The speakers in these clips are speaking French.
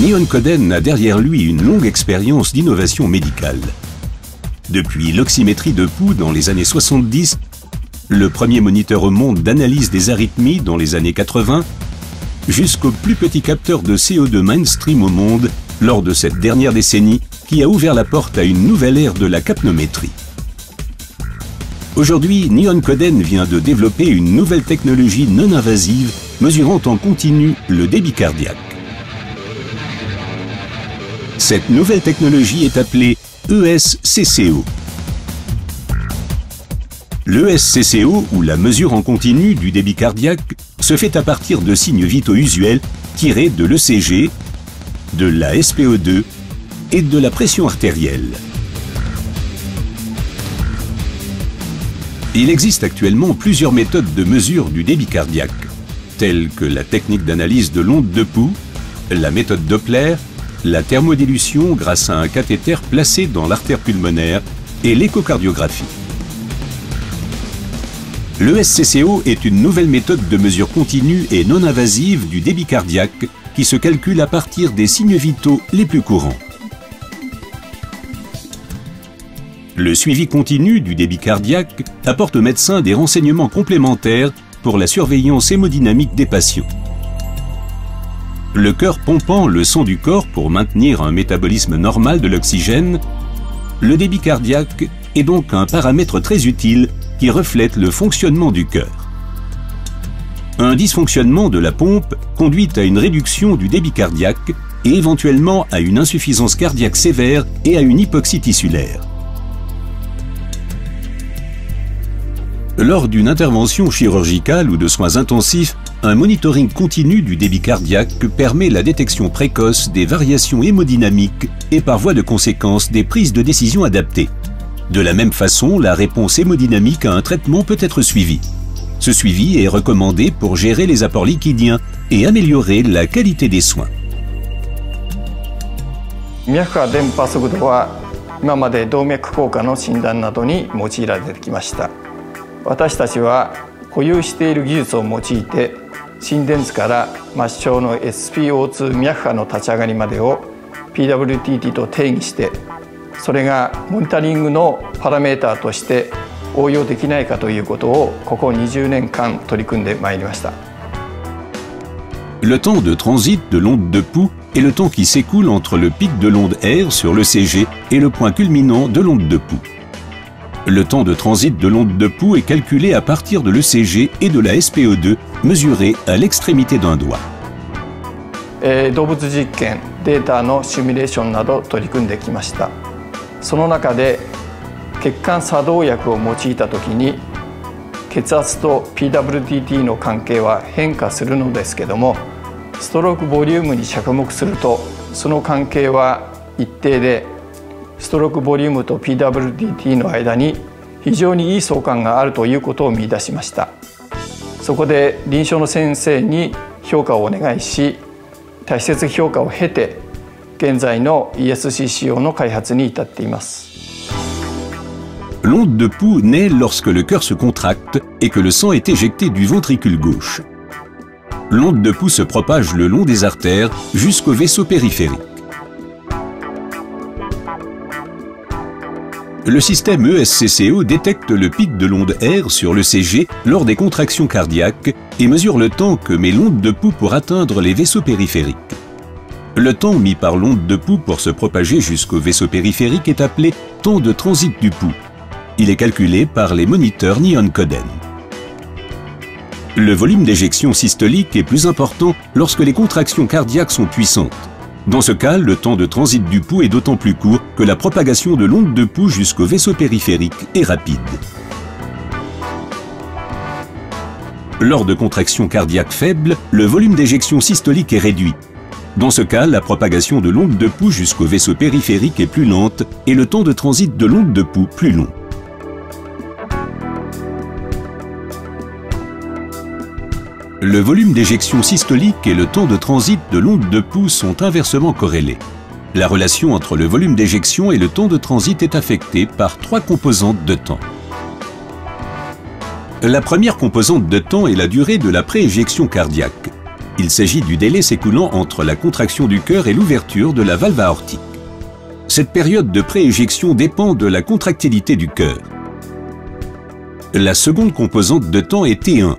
Nihon Kohden a derrière lui une longue expérience d'innovation médicale. Depuis l'oxymétrie de pouls dans les années 70, le premier moniteur au monde d'analyse des arythmies dans les années 80, jusqu'au plus petit capteur de CO2 mainstream au monde lors de cette dernière décennie qui a ouvert la porte à une nouvelle ère de la capnométrie. Aujourd'hui, Nihon Kohden vient de développer une nouvelle technologie non invasive mesurant en continu le débit cardiaque. Cette nouvelle technologie est appelée ESCCO. L'ESCCO, ou la mesure en continu du débit cardiaque, se fait à partir de signes vitaux usuels tirés de l'ECG, de la SpO2 et de la pression artérielle. Il existe actuellement plusieurs méthodes de mesure du débit cardiaque, telles que la technique d'analyse de l'onde de pouls, la méthode Doppler, la thermodilution grâce à un cathéter placé dans l'artère pulmonaire et l'échocardiographie. L'ESCCO est une nouvelle méthode de mesure continue et non invasive du débit cardiaque qui se calcule à partir des signes vitaux les plus courants. Le suivi continu du débit cardiaque apporte aux médecins des renseignements complémentaires pour la surveillance hémodynamique des patients. Le cœur pompant le sang du corps pour maintenir un métabolisme normal de l'oxygène, le débit cardiaque est donc un paramètre très utile qui reflète le fonctionnement du cœur. Un dysfonctionnement de la pompe conduit à une réduction du débit cardiaque et éventuellement à une insuffisance cardiaque sévère et à une hypoxie tissulaire. Lors d'une intervention chirurgicale ou de soins intensifs, un monitoring continu du débit cardiaque permet la détection précoce des variations hémodynamiques et par voie de conséquence des prises de décision adaptées. De la même façon, la réponse hémodynamique à un traitement peut être suivie. Ce suivi est recommandé pour gérer les apports liquidiens et améliorer la qualité des soins. 脈波電波速度は今まで動脈硬化の診断などに用いられてきました。私たちは保有している技術を用いて心電図から末梢の SpO2 脈波の立ち上がりまでを PWTT と定義して、それがモニタリングのパラメーターとして応用できないかということをここ20年間取り組んでまいりました。Le temps de transit de l'onde de pouls est le temps qui s'écoule entre le pic de l'onde R sur l'ECG et le point culminant de l'onde de pouls. Le temps de transit de l'onde de pouls est calculé à partir de l'ECG et de la SpO2 mesurée à l'extrémité d'un doigt. 動物実験、データのシミュレーションなど取り組んできました。その中で血管作動薬を用いた時に血圧と PWTT の関係は変化するのですけども、ストロークボリュームに着目するとその関係は一定で、ストロークボリュームと PWTT の間に非常にいい相関があるということを見出しました。そこで臨床の先生に評価をお願いし、大切評価を経て現在の ESC 仕様の開発に至っています。L'onde de pouls naît lorsque le cœur se contracte et que le sang est éjecté du ventricule gauche. L'onde de pouls se propage le long des artères jusqu'au vaisseau périphérique. Le système ESCCO détecte le pic de l'onde R sur l'ECG lors des contractions cardiaques et mesure le temps que met l'onde de pouls pour atteindre les vaisseaux périphériques. Le temps mis par l'onde de pouls pour se propager jusqu'au vaisseau périphérique est appelé temps de transit du pouls. Il est calculé par les moniteurs Nihon Kohden. Le volume d'éjection systolique est plus important lorsque les contractions cardiaques sont puissantes. Dans ce cas, le temps de transit du pouls est d'autant plus court que la propagation de l'onde de pouls jusqu'au vaisseau périphérique est rapide. Lors de contractions cardiaques faibles, le volume d'éjection systolique est réduit. Dans ce cas, la propagation de l'onde de pouls jusqu'au vaisseau périphérique est plus lente et le temps de transit de l'onde de pouls plus long. Le volume d'éjection systolique et le temps de transit de l'onde de pouls sont inversement corrélés. La relation entre le volume d'éjection et le temps de transit est affectée par trois composantes de temps. La première composante de temps est la durée de la prééjection cardiaque. Il s'agit du délai s'écoulant entre la contraction du cœur et l'ouverture de la valve aortique. Cette période de pré-éjection dépend de la contractilité du cœur. La seconde composante de temps est T1.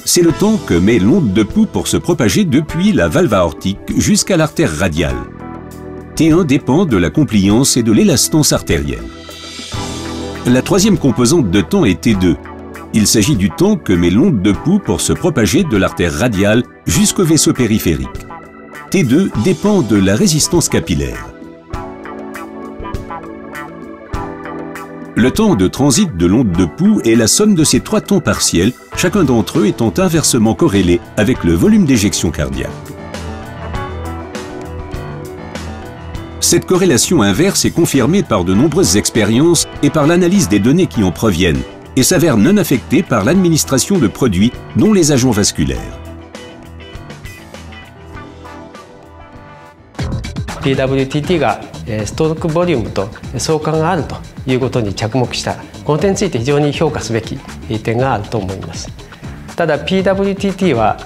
C'est le temps que met l'onde de pouls pour se propager depuis la valve aortique jusqu'à l'artère radiale. T1 dépend de la compliance et de l'élastance artérielle. La troisième composante de temps est T2. Il s'agit du temps que met l'onde de pouls pour se propager de l'artère radiale jusqu'au vaisseau périphérique. T2 dépend de la résistance capillaire. Le temps de transit de l'onde de pouls est la somme de ces trois temps partiels, chacun d'entre eux étant inversement corrélé avec le volume d'éjection cardiaque. Cette corrélation inverse est confirmée par de nombreuses expériences et par l'analyse des données qui en proviennent, et s'avère non affectée par l'administration de produits, dont les agents vasculaires. PWTT がストロークボリュームと相関があるということに着目した。この点について非常に評価すべき点があると思います。ただ PWTT は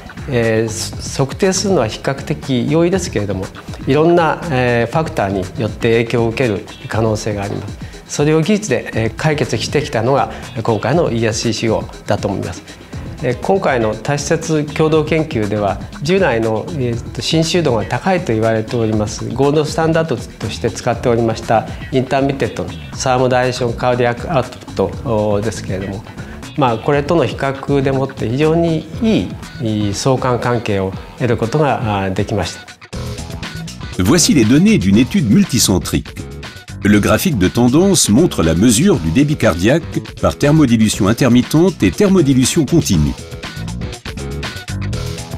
測定するのは比較的容易ですけれども、いろんなファクターによって影響を受ける可能性があります。それを技術で解決してきたのが今回の ESCCO だと思います。今回の多施設共同研究では従来の侵襲度が高いと言われておりますゴールドスタンダードとして使っておりましたインターミテッドのサーモダイレーションカーディアックアウトプットですけれども、これとの比較でもって非常にいい相関関係を得ることができました。Voici les données d'une étude multicentrique. Le graphique de tendance montre la mesure du débit cardiaque par thermodilution intermittente et thermodilution continue.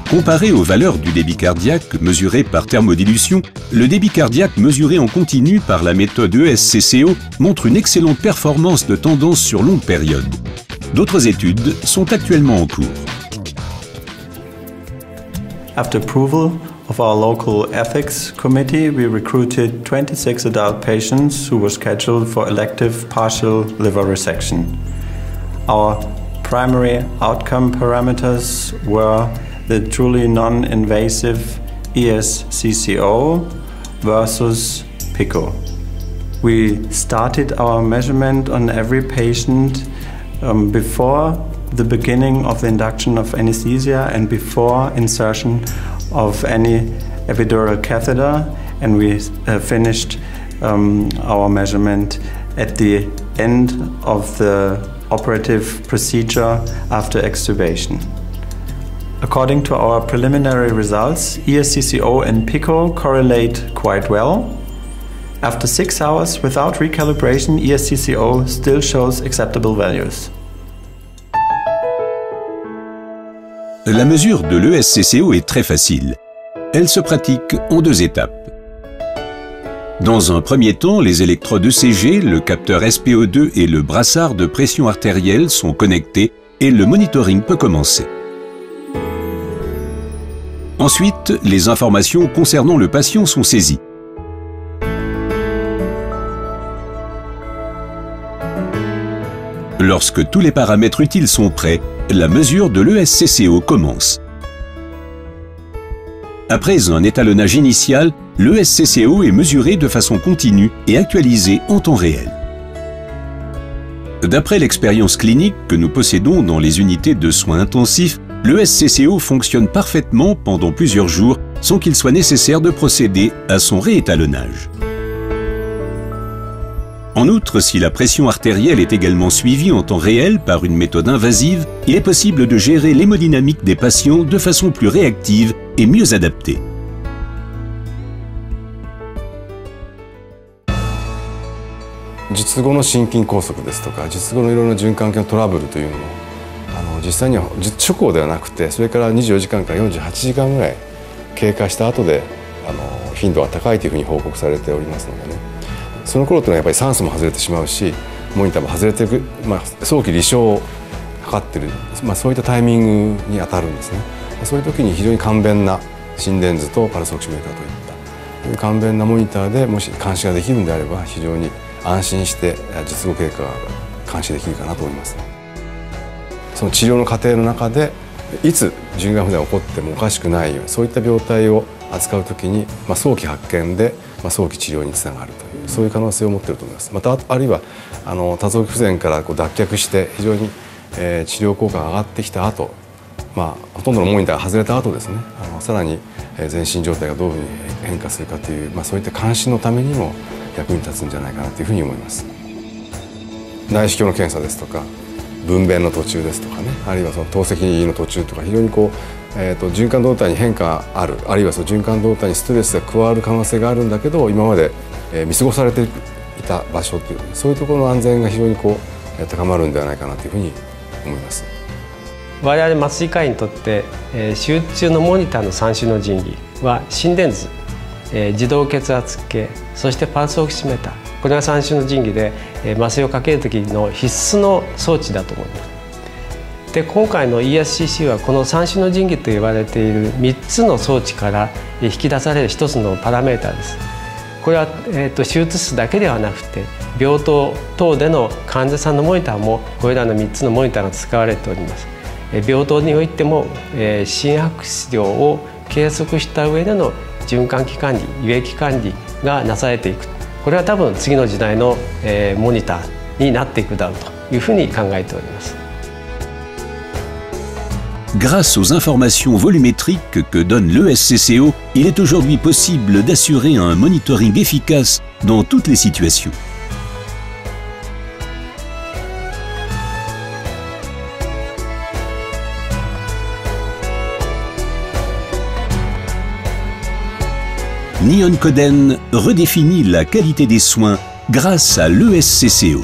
Comparé aux valeurs du débit cardiaque mesuré par thermodilution, le débit cardiaque mesuré en continu par la méthode ESCCO montre une excellente performance de tendance sur longue période. D'autres études sont actuellement en cours. After approval of our local ethics committee, we recruited 26 adult patients who were scheduled for elective partial liver resection. Our primary outcome parameters were the truly non-invasive ESCCO versus PICO. We started our measurement on every patient before the beginning of the induction of anesthesia and before insertion of any epidural catheter, and we finished our measurement at the end of the operative procedure after extubation. According to our preliminary results, ESCCO and PICO correlate quite well. After 6 hours without recalibration, ESCCO still shows acceptable values. La mesure de l'ESCCO est très facile. Elle se pratique en 2 étapes. Dans un premier temps, les électrodes ECG, le capteur SPO2 et le brassard de pression artérielle sont connectés et le monitoring peut commencer. Ensuite, les informations concernant le patient sont saisies. Lorsque tous les paramètres utiles sont prêts, la mesure de l'ESCCO commence. Après un étalonnage initial, l'ESCCO est mesuré de façon continue et actualisé en temps réel. D'après l'expérience clinique que nous possédons dans les unités de soins intensifs, l'ESCCO fonctionne parfaitement pendant plusieurs jours sans qu'il soit nécessaire de procéder à son réétalonnage. En outre, si la pression artérielle est également suivie en temps réel par une méthode invasive, il est possible de gérer l'hémodynamique des patients de façon plus réactive et mieux adaptée.術後の心筋梗塞ですとか、術後のいろいろな循環器のトラブルというのも実際には術直後ではなくて、それから24時間から48時間ぐらい経過した後で頻度が高いというふうに報告されておりますのでね。その頃というのはやっぱり酸素も外れてしまうし、モニターも外れていく、早期離床を測っている、そういったタイミングに当たるんですね。そういう時に非常に簡便な心電図とパルスオキシメーターといった簡便なモニターでもし監視ができるのであれば、非常に安心して術後経過が監視できるかなと思いますね。その治療の過程の中でいつ循環不全が起こってもおかしくないように、そういった病態を扱うときに、早期発見で、早期治療につながるという、そういう可能性を持っていると思います。またあるいは多臓器不全から脱却して非常に、治療効果が上がってきた後、ほとんどのモニターが外れた後ですね、さらに全身状態がどういうふうに変化するかという、そういった監視のためにも役に立つんじゃないかなというふうに思います。内視鏡の検査ですとか、分娩の途中ですとかね、あるいはその透析の途中とか、非常に循環動態に変化がある、あるいはその循環動態にストレスが加わる可能性があるんだけど、今まで見過ごされていた場所という、そういうところの安全が非常に高まるんではないかなというふうに思います。我々麻酔科医にとって、手術中のモニターの3種の神器は心電図、自動血圧計、そしてパルスオキシメーター、これが3種の神器で、麻酔をかける時の必須の装置だと思います。で、今回の ESCC はこの3種の神器と言われている3つの装置から引き出される1つのパラメーターです。これは、手術室だけではなくて病棟等での患者さんのモニターもこれらの3つのモニターが使われております。病棟においても心拍数量を計測した上での循環器管理、輸液管理がなされていく、これは多分次の時代のモニターになっていくだろうというふうに考えております。Grâce aux informations volumétriques que donne l'ESCCO, il est aujourd'hui possible d'assurer un monitoring efficace dans toutes les situations. Nihon Kohden redéfinit la qualité des soins grâce à l'ESCCO.